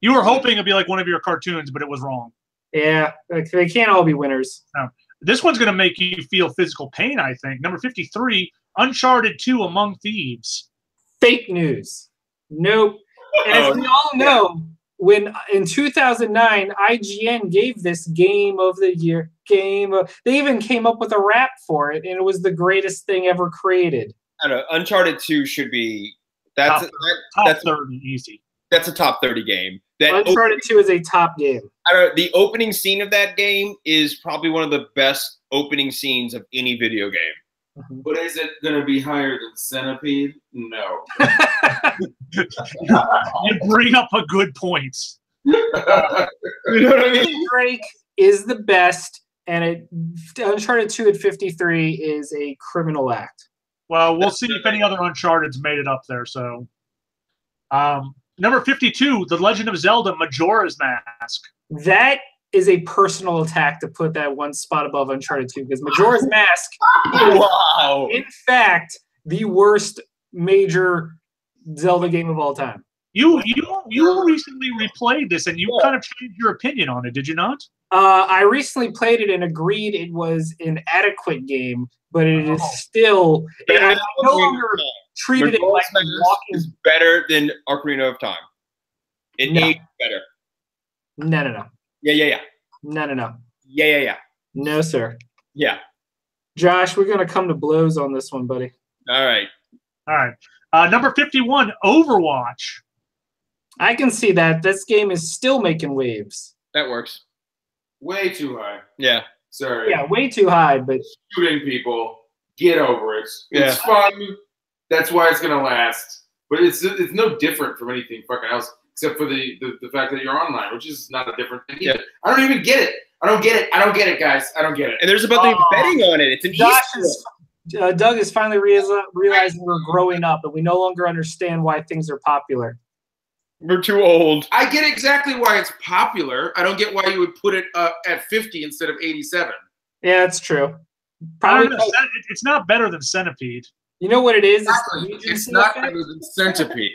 You were hoping it'd be like one of your cartoons, but it was wrong. Yeah, they can't all be winners. No. This one's going to make you feel physical pain, I think. Number 53, Uncharted 2, Among Thieves. Fake news. Nope. As we all know, when in 2009, IGN gave this Game of the Year. They even came up with a rap for it, and it was the greatest thing ever created. I don't know. Uncharted 2 should be top 30 easy. That's a top 30 game. That Uncharted 2 is a top game. I don't know, the opening scene of that game is probably one of the best opening scenes of any video game. But is it going to be higher than Centipede? No. You bring up a good point. You know what I mean? Drake is the best, and Uncharted 2 at 53 is a criminal act. Well, we'll see if any other Uncharted's made it up there. So, number 52, The Legend of Zelda: Majora's Mask. That is a personal attack to put that one spot above Uncharted 2 because Majora's Mask is, Wow. in fact, the worst major Zelda game of all time. You recently replayed this, and you kind of changed your opinion on it, did you not? I recently played it and agreed it was an adequate game, but it is still. I no longer treated it like walking. Is better than Ocarina of Time. It aged better. No. Yeah. No. Yeah. No, sir. Yeah. Josh, we're gonna come to blows on this one, buddy. All right. Number 51, Overwatch. I can see that. This game is still making waves. That works. Way too high. Yeah. Sorry. Yeah, way too high, but Shooting people. Get over it. Yeah. It's fun. That's why it's going to last. But it's no different from anything fucking else, except for the fact that you're online, which is not a different thing either. I don't even get it. I don't get it, guys. I don't get it. And there's about the betting on it. It's an Doug is finally realizing we're growing up and we no longer understand why things are popular. We're too old. I get exactly why it's popular. I don't get why you would put it at 50 instead of 87. Yeah, that's true. Probably it's not better than Centipede. You know what it is? It's not better than Centipede.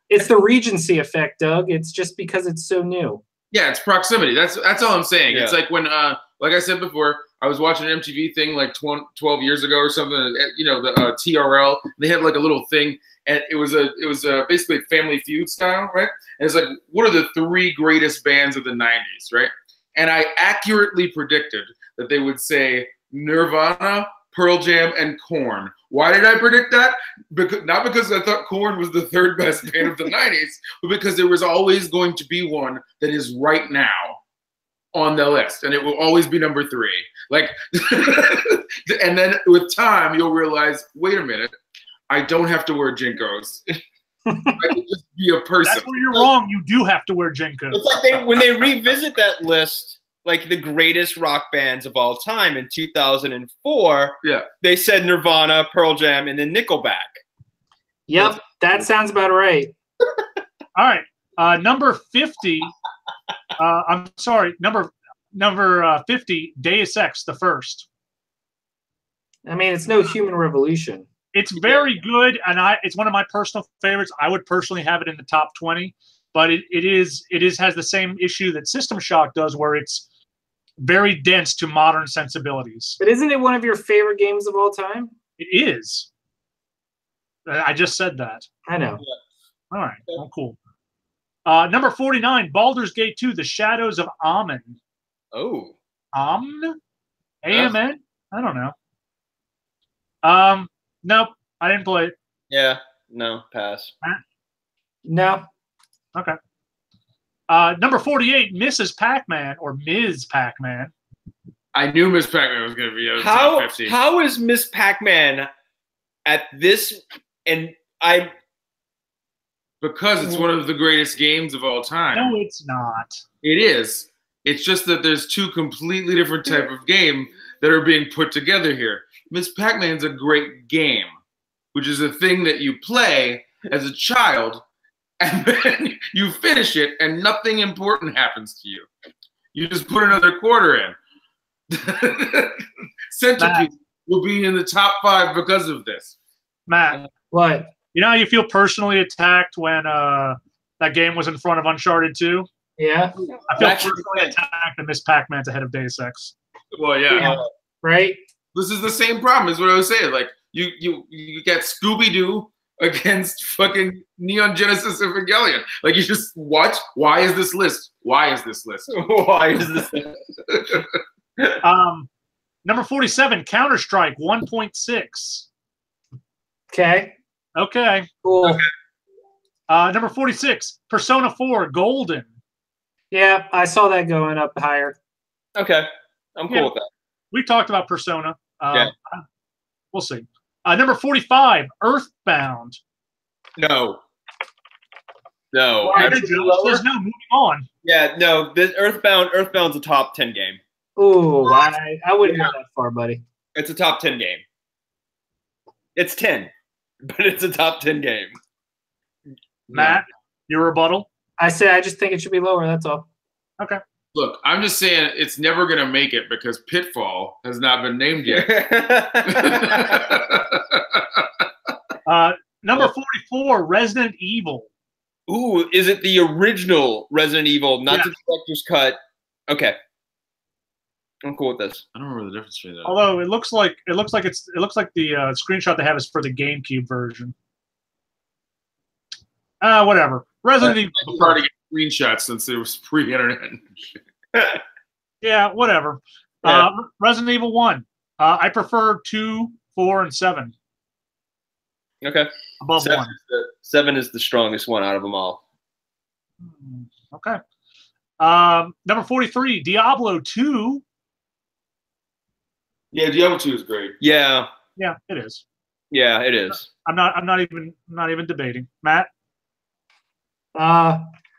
It's the Regency effect, Doug. It's just because it's so new. Yeah, it's proximity. That's all I'm saying. Yeah. It's like when, like I said before, I was watching an MTV thing like 12 years ago or something. You know, the TRL. They had like a little thing, and it was basically Family Feud style, right? And it's like, what are the 3 greatest bands of the '90s, right? And I accurately predicted that they would say Nirvana, Pearl Jam, and Korn. Why did I predict that? Not because I thought Korn was the 3rd best band of the '90s, but because there was always going to be one that is right now on the list, and it will always be number 3. Like, and then with time, you'll realize, wait a minute, I don't have to wear Jinkos. I can just be a person. That's where you're wrong. You do have to wear Jinkos. It's like when they revisit that list, like the greatest rock bands of all time in 2004, they said Nirvana, Pearl Jam, and then Nickelback. Yep, that sounds about right. All right, number 50. I'm sorry, number 50. Deus Ex, the first. I mean, it's no human revolution. It's very good, and it's one of my personal favorites. I would personally have it in the top 20, but it has the same issue that System Shock does, where it's very dense to modern sensibilities. But isn't it one of your favorite games of all time? It is. I just said that. I know. All right. Well, cool. Number 49, Baldur's Gate 2, The Shadows of Amn. Oh. Amn? A-M-N? I don't know. Nope. I didn't play it. Yeah. No. Pass. No. Okay. Number 48, Mrs. Pac-Man or Ms. Pac-Man. I knew Miss Pac-Man was going to be a How top 50. how is Miss Pac-Man at this? And Because it's one of the greatest games of all time. No, it's not. It is. It's just that there's 2 completely different type of game that are being put together here. Miss Pac-Man's a great game, which is a thing that you play as a child, and then you finish it, and nothing important happens to you. You just put another quarter in. Centipede will be in the top 5 because of this. Matt. What? You know how you feel personally attacked when that game was in front of Uncharted 2? Yeah. I feel personally attacked that Miss Pac-Man's ahead of Deus Ex. Well, yeah. Right? This is the same problem as what I was saying. Like, you get Scooby-Doo, against fucking Neon Genesis Evangelion. Like you just watch. Why is this list? Why is this list? Why is this? Number 47, Counter-Strike 1.6. Okay. Okay. Cool. Okay. Number 46, Persona 4 Golden. Yeah, I saw that going up higher. Okay, I'm cool with that. We talked about Persona. Yeah. We'll see. Number 45, Earthbound. No. No. Well, says no. Moving on. Yeah, no. This Earthbound's a top 10 game. Ooh, I wouldn't go that far, buddy. It's a top 10 game. It's 10, but it's a top 10 game. Matt, your rebuttal? I just think it should be lower. That's all. Okay. Look, I'm just saying it's never going to make it because Pitfall has not been named yet. Number 44, Resident Evil. Ooh, is it the original Resident Evil, not the director's cut? Okay. I'm cool with this. I don't remember the difference between that. Although it looks like the screenshot they have is for the GameCube version. Whatever. Resident Evil. It's hard to get screenshots since it was pre-internet. Yeah, whatever. Yeah. Resident Evil 1. I prefer 2, 4, and 7. Okay. Above 1. 7 is the strongest one out of them all. Okay. Number 43, Diablo 2. Yeah, Diablo 2 is great. Yeah. Yeah, it is. Yeah, it is. I'm not even debating. Matt?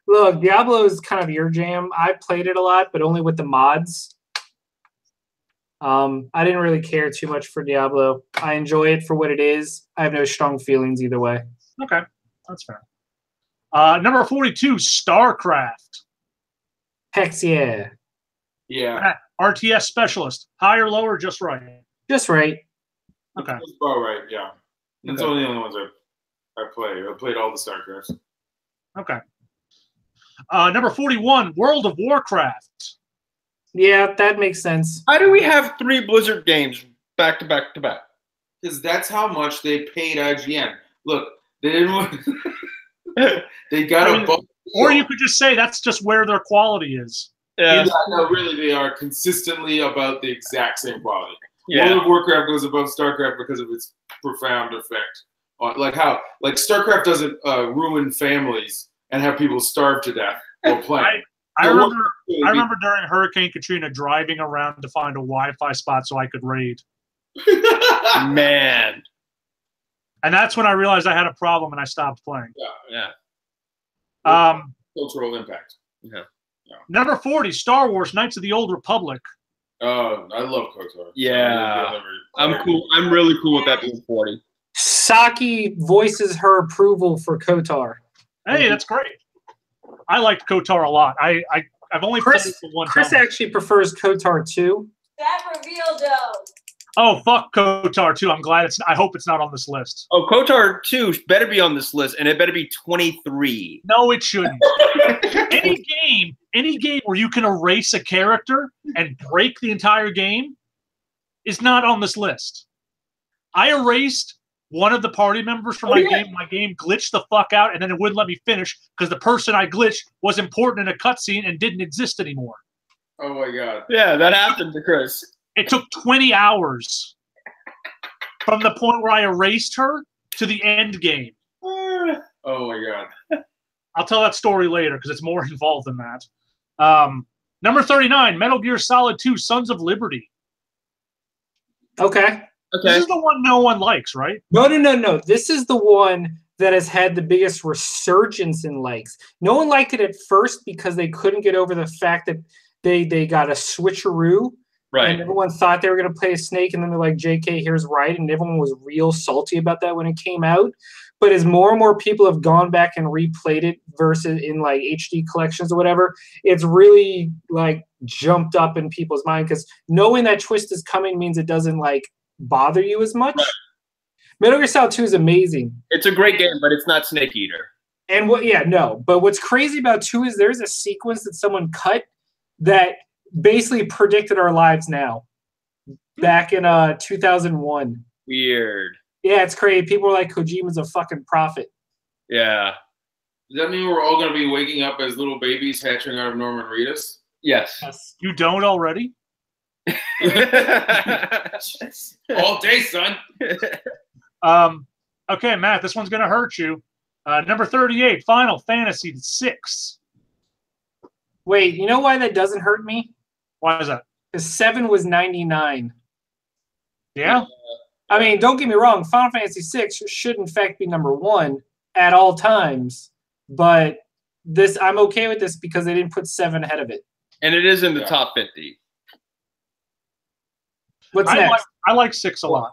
Look, Diablo is kind of your jam. I played it a lot, but only with the mods. I didn't really care too much for Diablo. I enjoy it for what it is. I have no strong feelings either way. Okay, that's fair. Number 42, StarCraft. Hex yeah. Yeah. Matt, RTS specialist. Higher, lower, just right. Just right. Okay. That's about right, yeah. That's Okay. only the only ones I play. I played all the StarCrafts. Okay. Number 41, World of Warcraft. Yeah, that makes sense. How do we have 3 Blizzard games back to back to back? Because that's how much they paid IGN. Look, they didn't. They got a bulk. Or you could just say that's just where their quality is. Yeah. No, really, they are consistently about the exact same quality. Yeah. World of Warcraft goes above StarCraft because of its profound effect. Like StarCraft doesn't ruin families and have people starve to death while playing. I remember during Hurricane Katrina driving around to find a Wi-Fi spot so I could raid. Man. And that's when I realized I had a problem and I stopped playing. Yeah. Cultural impact. Yeah. Number 40, Star Wars, Knights of the Old Republic. Oh, I love KOTOR. Yeah. I'm cool. I'm really cool with that being 40. Saki voices her approval for KOTOR. Hey, that's great. I liked KOTOR a lot. I've only played it for one Chris time. actually prefers KOTOR 2. That reveal though. Oh, fuck KOTOR 2. I'm glad I hope it's not on this list. Oh, KOTOR 2 better be on this list, and it better be 23. No, it shouldn't. Any game where you can erase a character and break the entire game is not on this list. I erased one of the party members from my game. My game glitched the fuck out, and then it wouldn't let me finish because the person I glitched was important in a cutscene and didn't exist anymore. Oh my god. Yeah, that happened to Chris. It took 20 hours from the point where I erased her to the end game. Oh my god. I'll tell that story later because it's more involved than that. Number 39, Metal Gear Solid 2, Sons of Liberty. Okay. This is the one no one likes, right? No. This is the one that has had the biggest resurgence in likes. No one liked it at first because they couldn't get over the fact that they got a switcheroo. Right. And everyone thought they were going to play a Snake, and then they're like, JK, here's right. And everyone was real salty about that when it came out. But as more and more people have gone back and replayed it versus in like HD collections or whatever, it's really like jumped up in people's mind because knowing that twist is coming means it doesn't like bother you as much. Right. Metal Gear Solid 2 is amazing. It's a great game, but it's not Snake Eater. And but what's crazy about 2 is there's a sequence that someone cut that basically predicted our lives now back in 2001. Weird. Yeah, it's crazy. People are like, Kojima's a fucking prophet. Yeah. Does that mean we're all going to be waking up as little babies hatching out of Norman Reedus? Yes. You don't already? All day, son. Okay, Matt, this one's going to hurt you. Number 38, Final Fantasy VI. Wait, you know why that doesn't hurt me? Why is that? Because 7 was 99. Yeah? I mean, don't get me wrong. Final Fantasy VI should, in fact, be number 1 at all times. But this, I'm okay with this because they didn't put 7 ahead of it. And it is in the top 50. What's next? I like 6 a lot.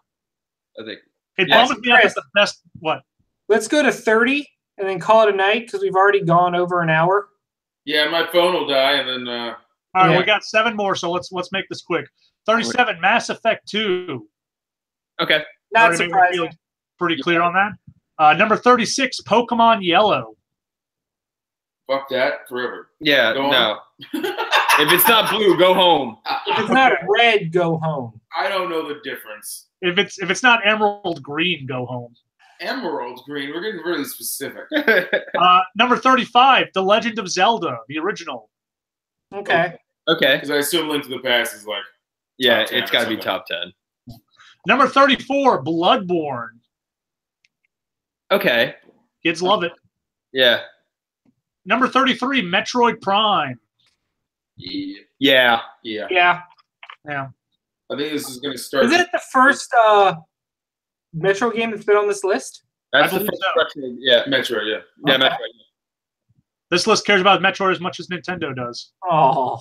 I think. It bums me up as the best. What? Let's go to 30 and then call it a night because we've already gone over an hour. Yeah, my phone will die, and then. All right, we got 7 more, so let's make this quick. 37, Mass Effect 2. Okay. Not surprising. Pretty clear on that. Number 36, Pokemon Yellow. Fuck that forever. Yeah, no. If it's not blue, go home. If it's not red, go home. I don't know the difference. If it's not emerald green, go home. Emerald green. We're getting really specific. Number 35, The Legend of Zelda, the original. Okay. Okay. Because I assume Link to the Past is like. Yeah, it's got to be top 10. Number 34, Bloodborne. Okay. Kids love it. Yeah. Number 33, Metroid Prime. Yeah. Yeah. I think this is going to start. Is it the first Metro game that's been on this list? That's the first question. Yeah. Metroid, yeah. Yeah, Okay. Metroid. This list cares about Metroid as much as Nintendo does. Oh.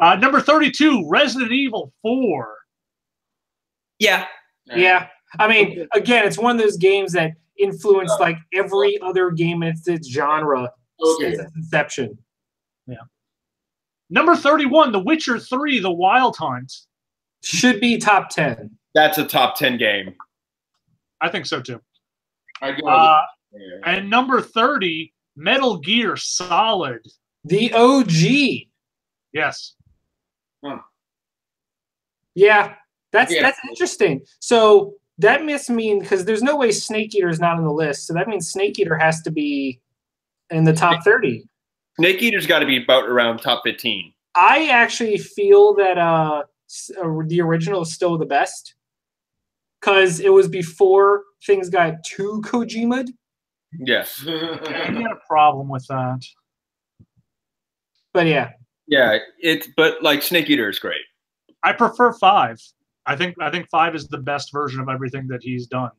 Number 32, Resident Evil 4. Yeah. Yeah. I mean, again, it's one of those games that influenced like every other game in its genre since its inception. Yeah. Number 31, The Witcher 3, The Wild Hunt. Should be top 10. That's a top 10 game. I think so too. And number 30, Metal Gear Solid. The OG. Yes. Huh. Yeah. That's interesting. So that must mean, because there's no way Snake Eater is not on the list. So that means Snake Eater has to be in the top 30. Snake Eater's got to be about around top 15. I actually feel that the original is still the best because it was before things got too Kojima'd. Yes. I had a problem with that. But yeah. Yeah, but like Snake Eater is great. I prefer 5. I think 5 is the best version of everything that he's done.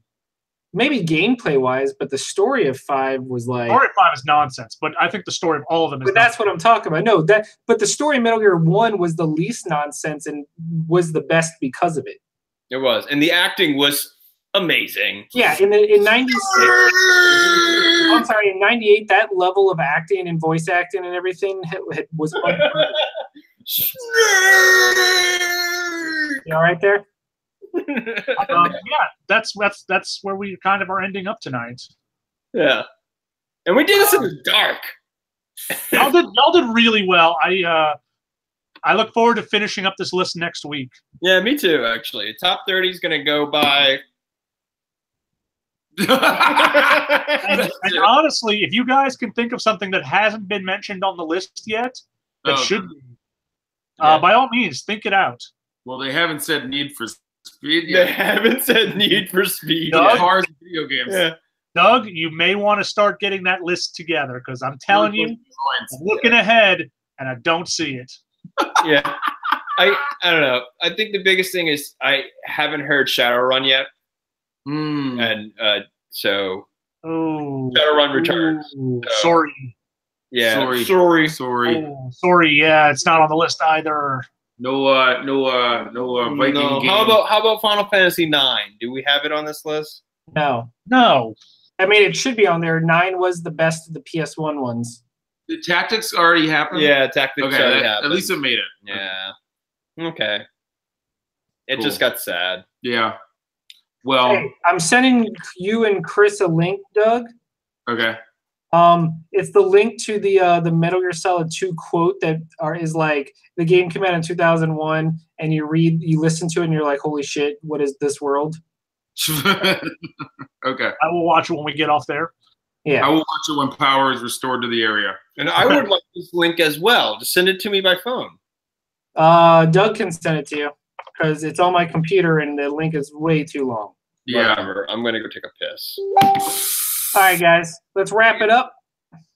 Maybe gameplay wise, but the story of 5 was like. The story of 5 is nonsense, but I think the story of all of them is. But that's what I'm talking about. No, but the story of Metal Gear 1 was the least nonsense and was the best because of it. It was, and the acting was amazing. Yeah, in 96. I'm sorry, in 98, that level of acting and voice acting and everything was unheard of. You all right there? Yeah, that's where we kind of are ending up tonight. Yeah, and we did this in the dark. Y'all did really well. I look forward to finishing up this list next week. Yeah, me too. Actually, top 30 is going to go by. and honestly, if you guys can think of something that hasn't been mentioned on the list yet, that should be, by all means, think it out. Well, they haven't said Need for Speed yet. They haven't said Need for Speed yet. Cars and video games. Yeah. Doug, you may want to start getting that list together because I'm telling you, I'm looking ahead and I don't see it. Yeah. I don't know. I think the biggest thing is I haven't heard Shadowrun yet. And so Shadowrun returns. So. Sorry. Yeah. Sorry. Sorry. Yeah, it's not on the list either. No Viking game. How about Final Fantasy 9? Do we have it on this list? No. I mean, it should be on there. 9 was the best of the PS1 ones. The Tactics already happened? Yeah, Tactics already happened. At least it made it. Yeah. Okay. It just got sad. Yeah. Well. Hey, I'm sending you and Chris a link, Doug. Okay. It's the link to the Metal Gear Solid 2 quote that is like the game came out in 2001, and you listen to it, and you're like, "Holy shit, what is this world?" Okay. I will watch it when we get off there. Yeah. I will watch it when power is restored to the area. And I would like this link as well. Just send it to me by phone. Doug can send it to you because it's on my computer and the link is way too long. Yeah. Whatever. I'm gonna go take a piss. All right, guys, let's wrap it up.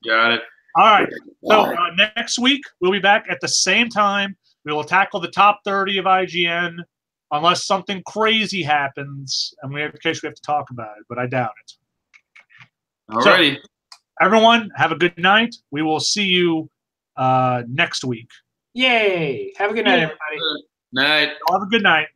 Got it. All right. So next week we'll be back at the same time. We will tackle the top 30 of IGN, unless something crazy happens, and in case we have to talk about it, but I doubt it. Alrighty. So, everyone, have a good night. We will see you next week. Yay! Have a good night, everybody. Night. Have a good night.